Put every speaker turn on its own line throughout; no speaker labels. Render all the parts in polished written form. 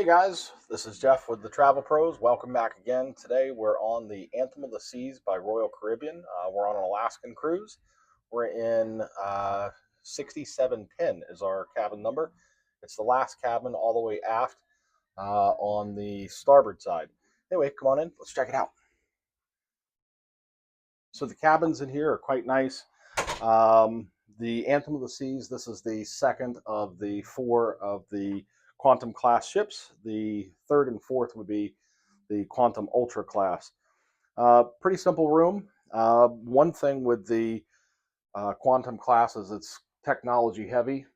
guys, this is Jeff with the Travel Pros. Welcome back again. Today we're on the Anthem of the Seas by Royal Caribbean. We're on an Alaskan cruise. We're in 6710 is our cabin number. It's the last cabin all the way aft on the starboard side. Anyway, come on in. Let's check it out. So the cabins in here are quite nice. The Anthem of the Seas, this is the second of the four of the Quantum class ships. The third and fourth would be the Quantum Ultra class. Pretty simple room. One thing with the Quantum class is it's technology heavy,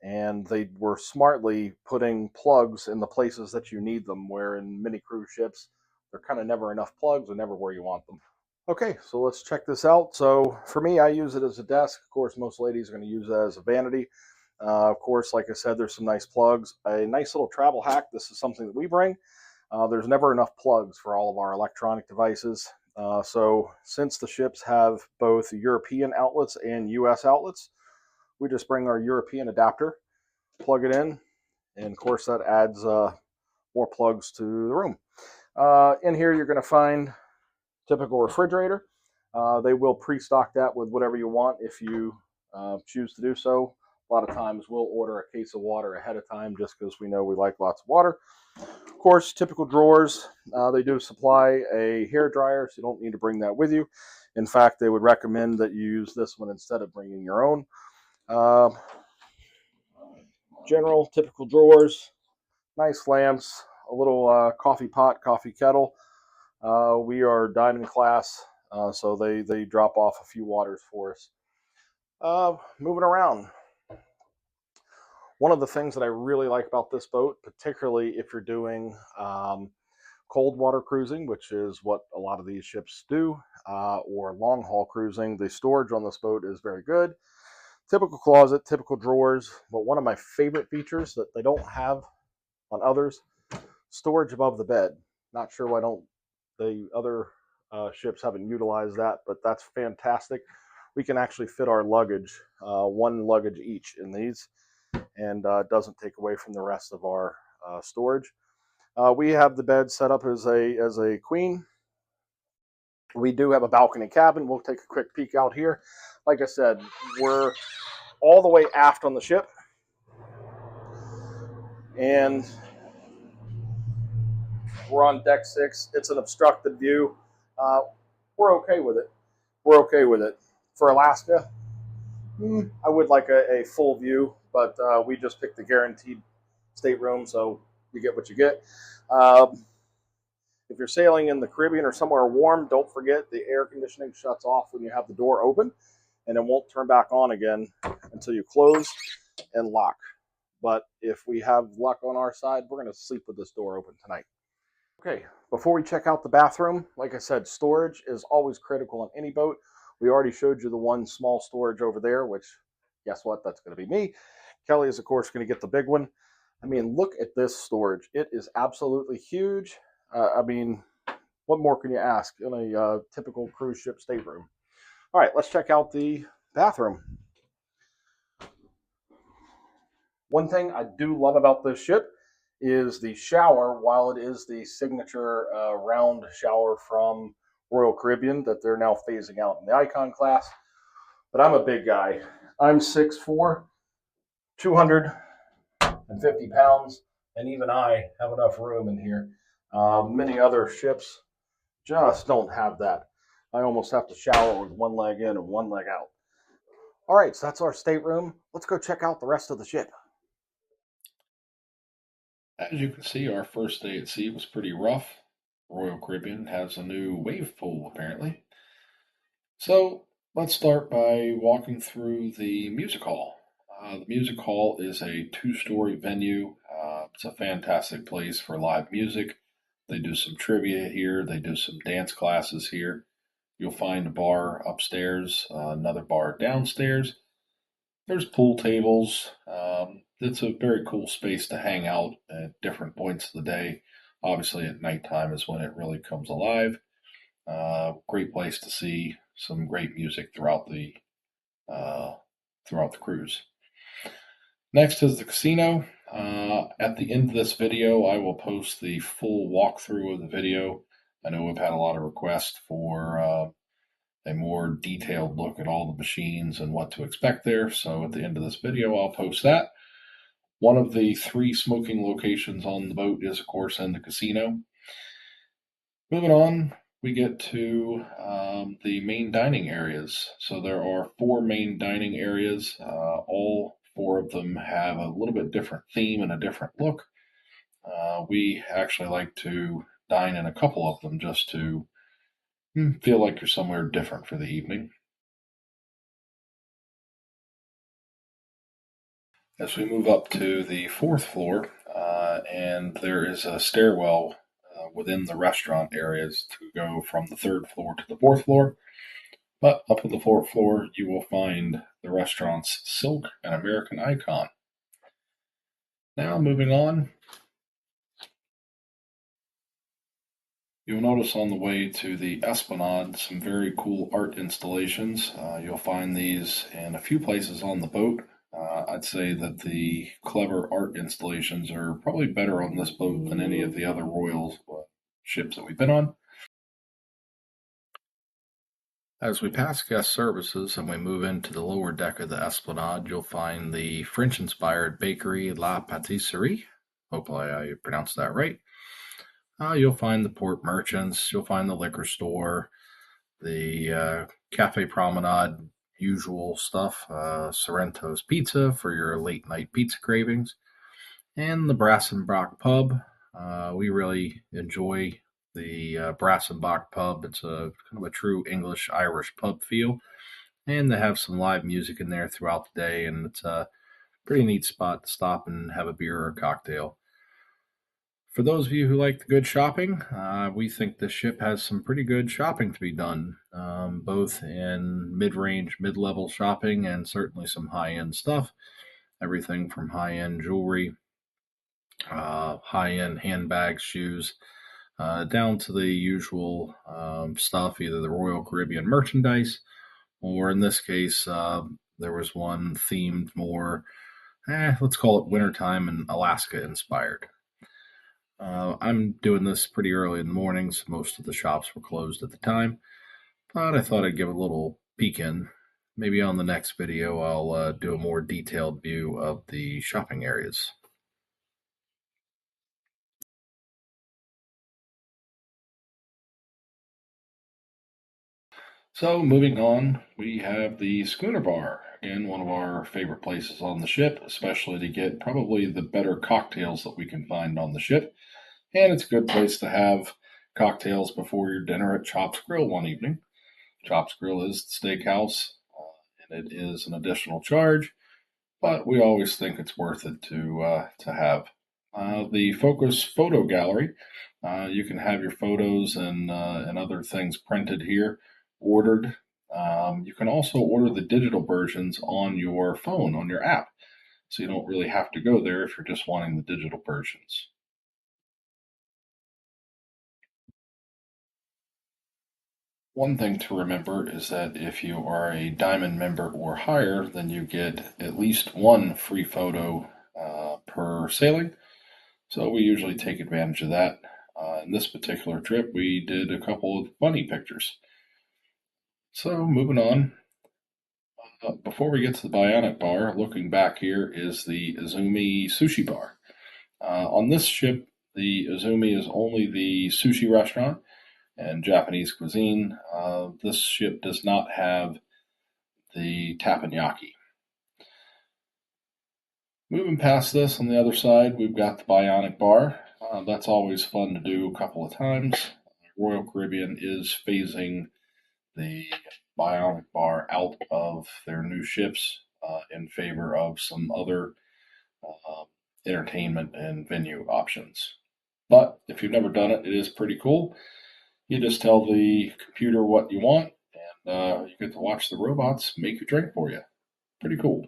and they were smartly putting plugs in the places that you need them, where in mini cruise ships, there are kind of never enough plugs and never where you want them. Okay, so let's check this out. So for me, I use it as a desk. Of course, most ladies are going to use it as a vanity. Of course, like I said, there's some nice plugs. A nice little travel hack. This is something that we bring. There's never enough plugs for all of our electronic devices. So since the ships have both European outlets and US outlets, we just bring our European adapter, plug it in, and of course that adds more plugs to the room. In here you're going to find typical refrigerator. They will pre-stock that with whatever you want if you choose to do so. A lot of times we'll order a case of water ahead of time just because we know we like lots of water. Of course, typical drawers. They do supply a hair dryer, so you don't need to bring that with you. In fact, they would recommend that you use this one instead of bringing your own. General, typical drawers, nice lamps, a little coffee pot, coffee kettle. We are diamond class, so they drop off a few waters for us. Moving around. One of the things that I really like about this boat, particularly if you're doing cold water cruising, which is what a lot of these ships do, or long haul cruising, the storage on this boat is very good. Typical closet, typical drawers, but one of my favorite features that they don't have on others, storage above the bed. Not sure why the other ships haven't utilized that, but that's fantastic. We can actually fit our luggage, one luggage each in these, and doesn't take away from the rest of our storage. We have the bed set up as a queen. We do have a balcony cabin. We'll take a quick peek out here. Like I said, we're all the way aft on the ship, and we're on deck 6. It's an obstructed view. We're okay with it. We're okay with it. For Alaska, I would like a full view, but we just picked the guaranteed stateroom, so you get what you get. If you're sailing in the Caribbean or somewhere warm, don't forget the air conditioning shuts off when you have the door open, and it won't turn back on again until you close and lock. But if we have luck on our side, we're going to sleep with this door open tonight. Okay, before we check out the bathroom, like I said, storage is always critical on any boat. We already showed you the one small storage over there, which, guess what? That's going to be me. Kelly is, of course, going to get the big one. I mean, look at this storage. It is absolutely huge. I mean, what more can you ask in a typical cruise ship stateroom? All right, let's check out the bathroom. One thing I do love about this ship is the shower. While it is the signature round shower from Royal Caribbean that they're now phasing out in the Icon class, but I'm a big guy. I'm 6'4", 250 pounds, and even I have enough room in here. Many other ships just don't have that. I almost have to shower with one leg in and one leg out. All right, so that's our stateroom. Let's go check out the rest of the ship.
As you can see, our first day at sea was pretty rough. Royal Caribbean has a new wave pool, apparently. So let's start by walking through the music hall. The music hall is a two-story venue. It's a fantastic place for live music. They do some trivia here. They do some dance classes here. You'll find a bar upstairs, another bar downstairs. There's pool tables. It's a very cool space to hang out at different points of the day. Obviously, at nighttime is when it really comes alive. Great place to see some great music throughout the cruise. Next is the casino. At the end of this video, I will post the full walkthrough of the video. I know we've had a lot of requests for a more detailed look at all the machines and what to expect there. So at the end of this video, I'll post that. One of the 3 smoking locations on the boat is, of course, in the casino. Moving on, we get to the main dining areas. So there are 4 main dining areas. All 4 of them have a little bit different theme and a different look. We actually like to dine in a couple of them just to feel like you're somewhere different for the evening. As we move up to the 4th floor, and there is a stairwell within the restaurant areas to go from the 3rd floor to the 4th floor. But up at the 4th floor, you will find the restaurant's Silk and American Icon. Now, moving on, you'll notice on the way to the Esplanade some very cool art installations. You'll find these in a few places on the boat. I'd say that the clever art installations are probably better on this boat than any of the other Royal ships that we've been on. As we pass guest services and we move into the lower deck of the Esplanade, you'll find the French-inspired bakery La Pâtisserie. Hopefully I pronounced that right. You'll find the port merchants, you'll find the liquor store, the Cafe Promenade, usual stuff, Sorrento's Pizza for your late night pizza cravings, and the Brassenbach Pub. We really enjoy the Brassenbach Pub. It's a kind of a true English-Irish pub feel, and they have some live music in there throughout the day, and it's a pretty neat spot to stop and have a beer or a cocktail. For those of you who like the good shopping, we think this ship has some pretty good shopping to be done, both in mid-range, mid-level shopping, and certainly some high-end stuff. Everything from high-end jewelry, high-end handbags, shoes, down to the usual stuff, either the Royal Caribbean merchandise, or in this case, there was one themed more, let's call it wintertime and Alaska inspired. I'm doing this pretty early in the morning, so most of the shops were closed at the time, but I thought I'd give a little peek in. Maybe on the next video, I'll do a more detailed view of the shopping areas. So, moving on, we have the Schooner Bar. Again, one of our favorite places on the ship, especially to get probably the better cocktails that we can find on the ship. And it's a good place to have cocktails before your dinner at Chops Grill one evening. Chops Grill is the steakhouse, and it is an additional charge, but we always think it's worth it to have. The Focus Photo Gallery, you can have your photos and other things printed here, ordered. You can also order the digital versions on your phone, on your app, so you don't really have to go there if you're just wanting the digital versions. One thing to remember is that if you are a Diamond member or higher, then you get at least one free photo per sailing. So we usually take advantage of that. In this particular trip, we did a couple of funny pictures. So moving on, before we get to the Bionic Bar, looking back here is the Izumi Sushi Bar. On this ship, the Izumi is only the sushi restaurant and Japanese cuisine. This ship does not have the teppanyaki. Moving past this, on the other side, we've got the Bionic Bar. That's always fun to do a couple of times. Royal Caribbean is phasing the Bionic Bar out of their new ships in favor of some other entertainment and venue options. But if you've never done it, it is pretty cool. You just tell the computer what you want, and you get to watch the robots make your drink for you. Pretty cool.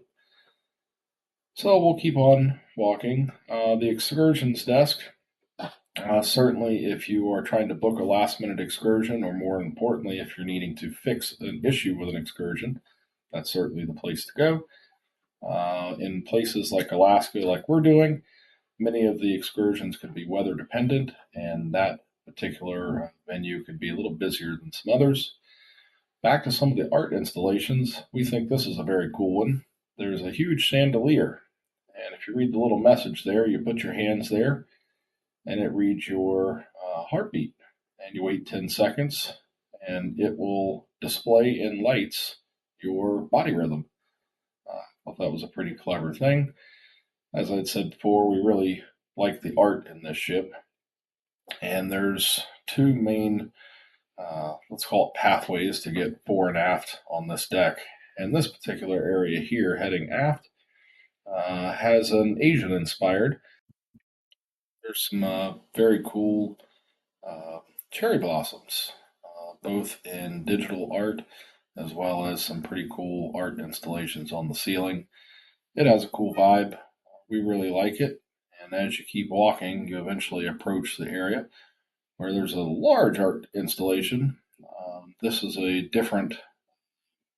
So we'll keep on walking. The excursions desk. Certainly, if you are trying to book a last minute excursion, or more importantly, if you're needing to fix an issue with an excursion, that's certainly the place to go. In places like Alaska, like we're doing, many of the excursions could be weather dependent, and that particular venue could be a little busier than some others. Back to some of the art installations, we think this is a very cool one. There's a huge chandelier, and if you read the little message there, you put your hands there, and it reads your heartbeat, and you wait 10 seconds, and it will display in lights your body rhythm. I thought that was a pretty clever thing. As I had said before, we really like the art in this ship, and there's two main, let's call it pathways to get fore and aft on this deck. And this particular area here, heading aft, has an Asian inspired. There's some very cool uh, cherry blossoms, both in digital art as well as some pretty cool art installations on the ceiling. It has a cool vibe. We really like it. And as you keep walking, you eventually approach the area where there's a large art installation. This is a different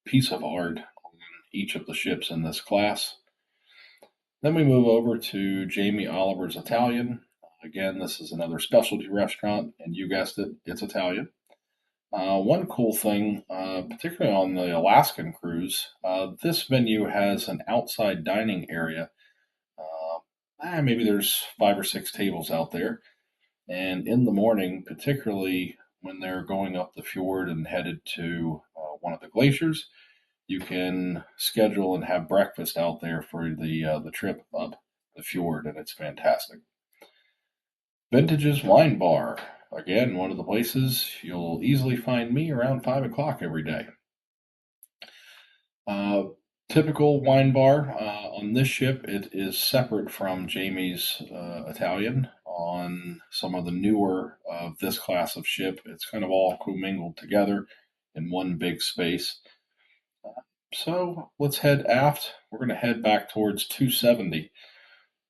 piece of art on each of the ships in this class. Then we move over to Jamie Oliver's Italian. Again, this is another specialty restaurant, and you guessed it, it's Italian. One cool thing, particularly on the Alaskan cruise, this venue has an outside dining area. Maybe there's 5 or 6 tables out there. And in the morning, particularly when they're going up the fjord and headed to one of the glaciers, you can schedule and have breakfast out there for the trip up the fjord, and it's fantastic. Vintage's Wine Bar. Again, one of the places you'll easily find me around 5 o'clock every day. Uh, Typical wine bar on this ship, it is separate from Jamie's Italian. On some of the newer of this class of ship, it's kind of all commingled together in one big space. So let's head aft. We're going to head back towards 270,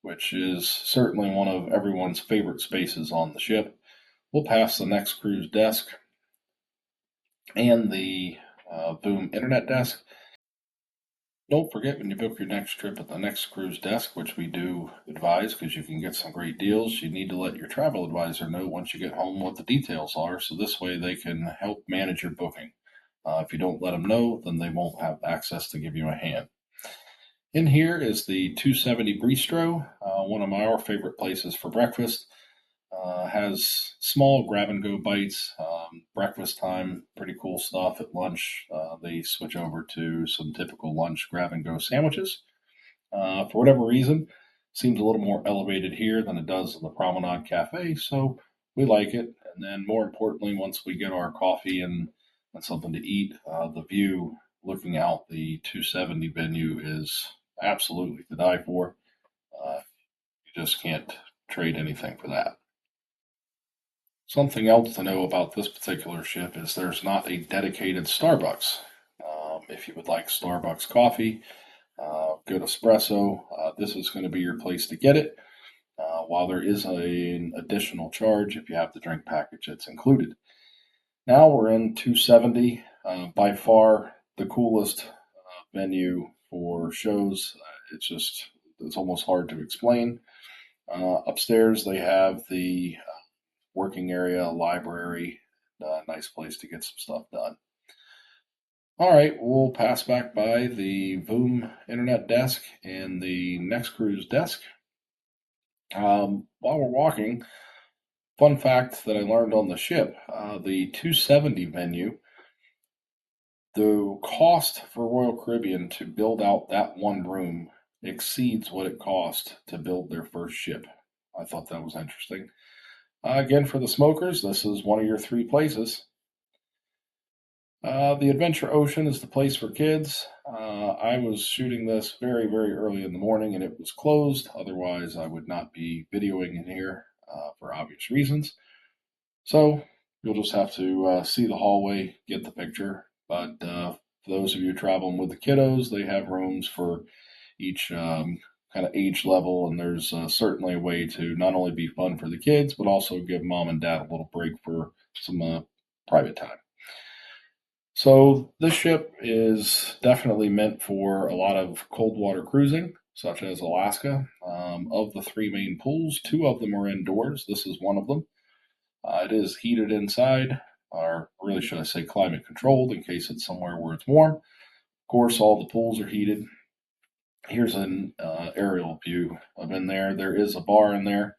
which is certainly one of everyone's favorite spaces on the ship. We'll pass the next cruise desk and the boom internet desk. Don't forget when you book your next trip at the next cruise desk, which we do advise because you can get some great deals, you need to let your travel advisor know once you get home what the details are, so this way they can help manage your booking. If you don't let them know, then they won't have access to give you a hand. In here is the 270 Bistro, one of our favorite places for breakfast. Has small grab and go bites, breakfast time, pretty cool stuff. At lunch, they switch over to some typical lunch grab and go sandwiches. For whatever reason, seems a little more elevated here than it does in the Promenade Cafe, so we like it. And then, more importantly, once we get our coffee and something to eat, the view looking out the 270 venue is absolutely to die for. You just can't trade anything for that. Something else to know about this particular ship is there's not a dedicated Starbucks. If you would like Starbucks coffee, good espresso, this is going to be your place to get it. While there is an additional charge if you have the drink package, it's included. Now we're in 270, by far the coolest venue for shows. It's almost hard to explain. Upstairs they have the working area, library, nice place to get some stuff done. All right, we'll pass back by the Voom internet desk and the next cruise desk. While we're walking, fun fact that I learned on the ship, the 270 venue, the cost for Royal Caribbean to build out that one room exceeds what it cost to build their first ship. I thought that was interesting. Again, for the smokers, this is one of your 3 places. The Adventure Ocean is the place for kids. I was shooting this very, very early in the morning and it was closed. Otherwise, I would not be videoing in here for obvious reasons. So you'll just have to see the hallway, get the picture. But for those of you traveling with the kiddos, they have rooms for each kind of age level, and there's certainly a way to not only be fun for the kids, but also give mom and dad a little break for some private time. So this ship is definitely meant for a lot of cold water cruising, such as Alaska. Of the three main pools, two of them are indoors. This is one of them. It is heated inside, or really should I say climate controlled in case it's somewhere where it's warm. Of course, all the pools are heated. Here's an aerial view of in there. There is a bar in there.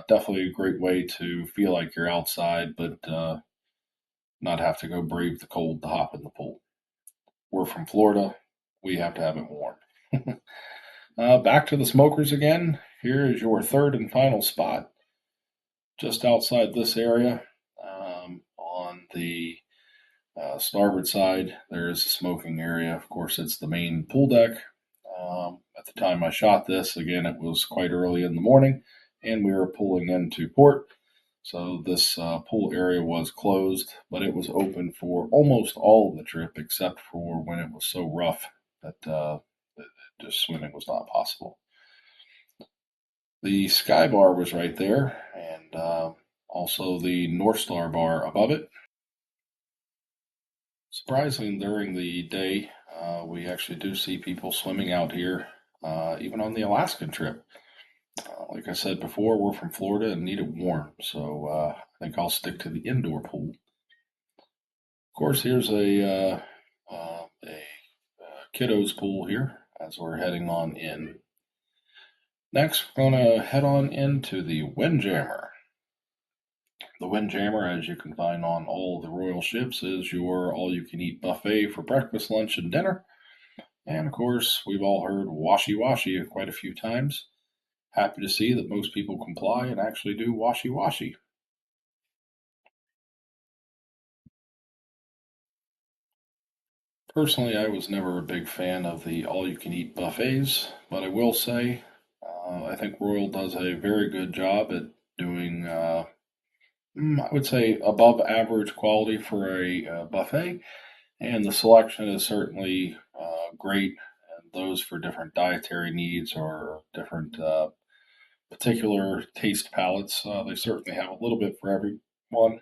Definitely a great way to feel like you're outside, but not have to go brave the cold to hop in the pool. We're from Florida. We have to have it warm. Back to the smokers again. Here is your third and final spot, just outside this area. On the starboard side, there is a smoking area. Of course, it's the main pool deck. At the time I shot this, again, it was quite early in the morning, and we were pulling into port. So this pool area was closed, but it was open for almost all of the trip, except for when it was so rough that just swimming was not possible. The Sky Bar was right there, and also the North Star Bar above it. Surprisingly, during the day, we actually do see people swimming out here, even on the Alaskan trip. Like I said before, we're from Florida and need it warm, so I think I'll stick to the indoor pool. Of course, here's a kiddos pool here as we're heading on in. Next, we're going to head on into the Windjammer. The Windjammer, as you can find on all the Royal ships, is your all-you-can-eat buffet for breakfast, lunch, and dinner. And of course, we've all heard washy washy quite a few times. Happy to see that most people comply and actually do washy washy. Personally, I was never a big fan of the all-you-can-eat buffets, but I will say I think Royal does a very good job at doing, I would say, above average quality for a buffet, and the selection is certainly great. And those for different dietary needs or different particular taste palettes, they certainly have a little bit for everyone.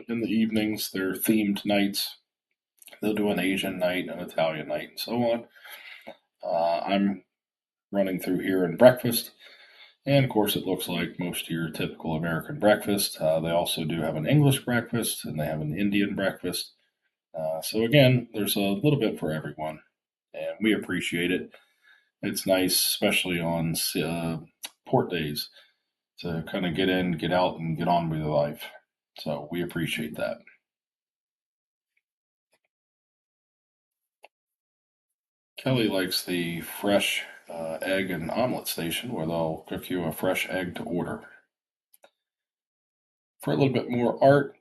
In the evenings, they're themed nights. They'll do an Asian night, an Italian night, and so on. I'm running through here in breakfast, and of course, it looks like most of your typical American breakfast. They also do have an English breakfast, and they have an Indian breakfast. So again, there's a little bit for everyone, and we appreciate it. It's nice, especially on port days, to kind of get in, get out, and get on with your life. So we appreciate that. Kelly likes the fresh egg and omelet station where they'll cook you a fresh egg to order. For a little bit more art,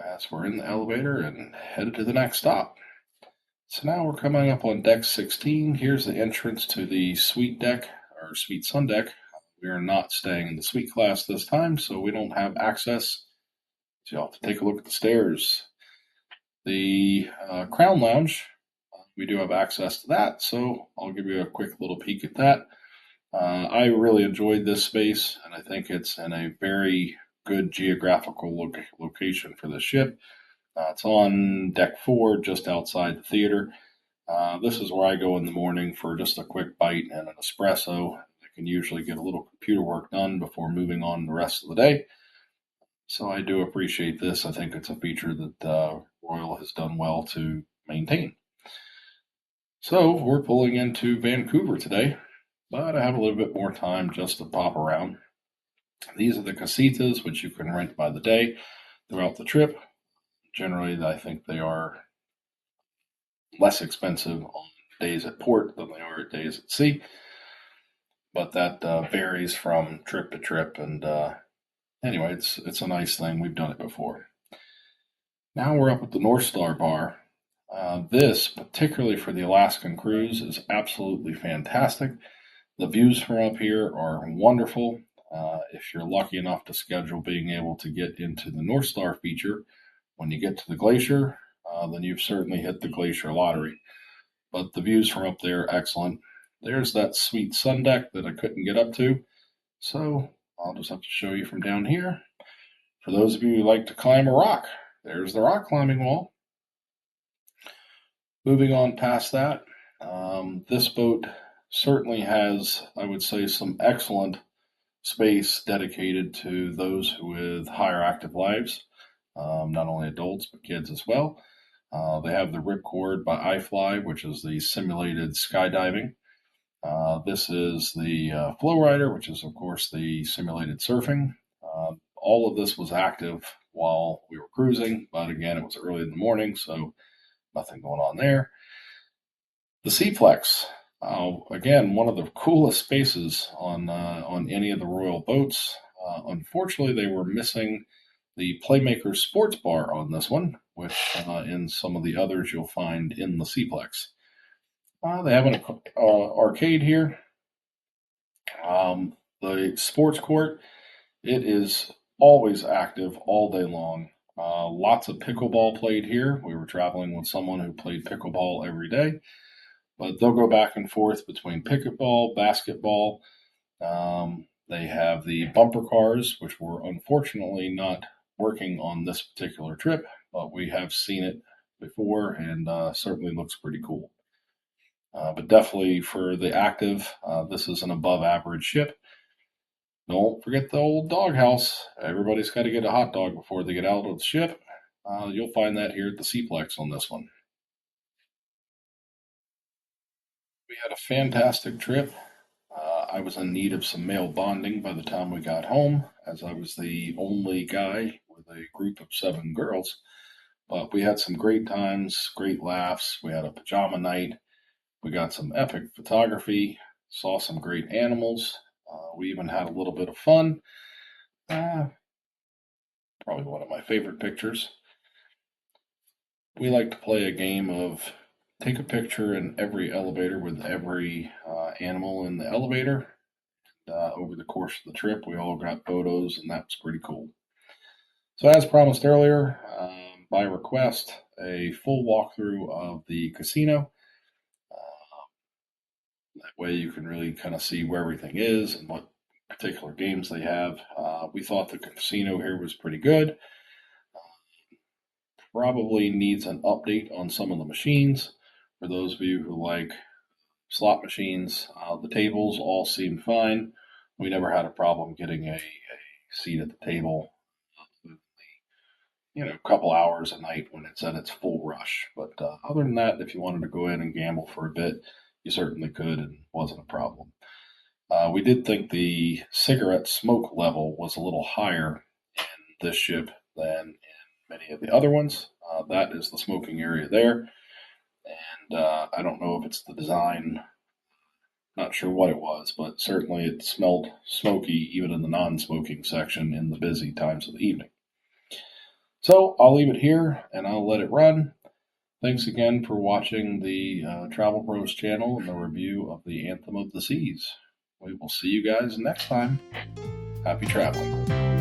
as we're in the elevator and headed to the next stop. So now we're coming up on deck 16. Here's the entrance to the suite deck, or suite sun deck. We are not staying in the suite class this time, so we don't have access. So you'll have to take a look at the stairs. The Crown Lounge, we do have access to that, so I'll give you a quick little peek at that. I really enjoyed this space, and I think it's in a very good geographical location for the ship. It's on deck 4, just outside the theater. This is where I go in the morning for just a quick bite and an espresso. I can usually get a little computer work done before moving on the rest of the day. So I do appreciate this. I think it's a feature that Royal has done well to maintain. So we're pulling into Vancouver today, but I have a little bit more time just to pop around. These are the casitas, which you can rent by the day throughout the trip. Generally, I think they are less expensive on days at port than they are at days at sea, but that varies from trip to trip. And anyway, it's a nice thing. We've done it before. Now we're up at the North Star Bar. This, particularly for the Alaskan cruise, is absolutely fantastic. The views from up here are wonderful. If you're lucky enough to schedule being able to get into the North Star feature, when you get to the glacier, then you've certainly hit the glacier lottery. But the views from up there are excellent. There's that sweet sun deck that I couldn't get up to, so I'll just have to show you from down here. For those of you who like to climb a rock, there's the rock climbing wall. Moving on past that, this boat certainly has, I would say, some excellent space dedicated to those with higher active lives, not only adults but kids as well. They have the Ripcord by iFly, which is the simulated skydiving. This is the Flow Rider, which is, of course, the simulated surfing. All of this was active while we were cruising, but again, it was early in the morning, so nothing going on there. The Seaplex, again, one of the coolest spaces on any of the Royal boats. Unfortunately, they were missing the Playmaker Sports Bar on this one, which in some of the others you'll find in the Seaplex. They have an arcade here. The sports court, it is always active all day long. Lots of pickleball played here. We were traveling with someone who played pickleball every day, but they'll go back and forth between pickleball, basketball. They have the bumper cars, which were unfortunately not working on this particular trip, but we have seen it before and certainly looks pretty cool. But definitely for the active, this is an above average ship. Don't forget the old doghouse. Everybody's got to get a hot dog before they get out of the ship. You'll find that here at the Seaplex on this one. We had a fantastic trip. I was in need of some male bonding by the time we got home, as I was the only guy with a group of 7 girls. But we had some great times, great laughs. We had a pajama night. We got some epic photography, saw some great animals. We even had a little bit of fun. Probably one of my favorite pictures. We like to play a game of take a picture in every elevator with every animal in the elevator. Over the course of the trip, we all got photos, and that's pretty cool. So, as promised earlier, by request, a full walkthrough of the casino. That way you can really kind of see where everything is and what particular games they have. We thought the casino here was pretty good. Probably needs an update on some of the machines. For those of you who like slot machines, the tables all seem fine. We never had a problem getting a seat at the table. A couple hours a night when it's at its full rush. But other than that, if you wanted to go in and gamble for a bit, you certainly could, and wasn't a problem. We did think the cigarette smoke level was a little higher in this ship than in many of the other ones. That is the smoking area there. And I don't know if it's the design, not sure what it was, but certainly it smelled smoky even in the non-smoking section in the busy times of the evening. So I'll leave it here and I'll let it run. Thanks again for watching the Travel Bros channel and the review of the Anthem of the Seas. We will see you guys next time. Happy traveling.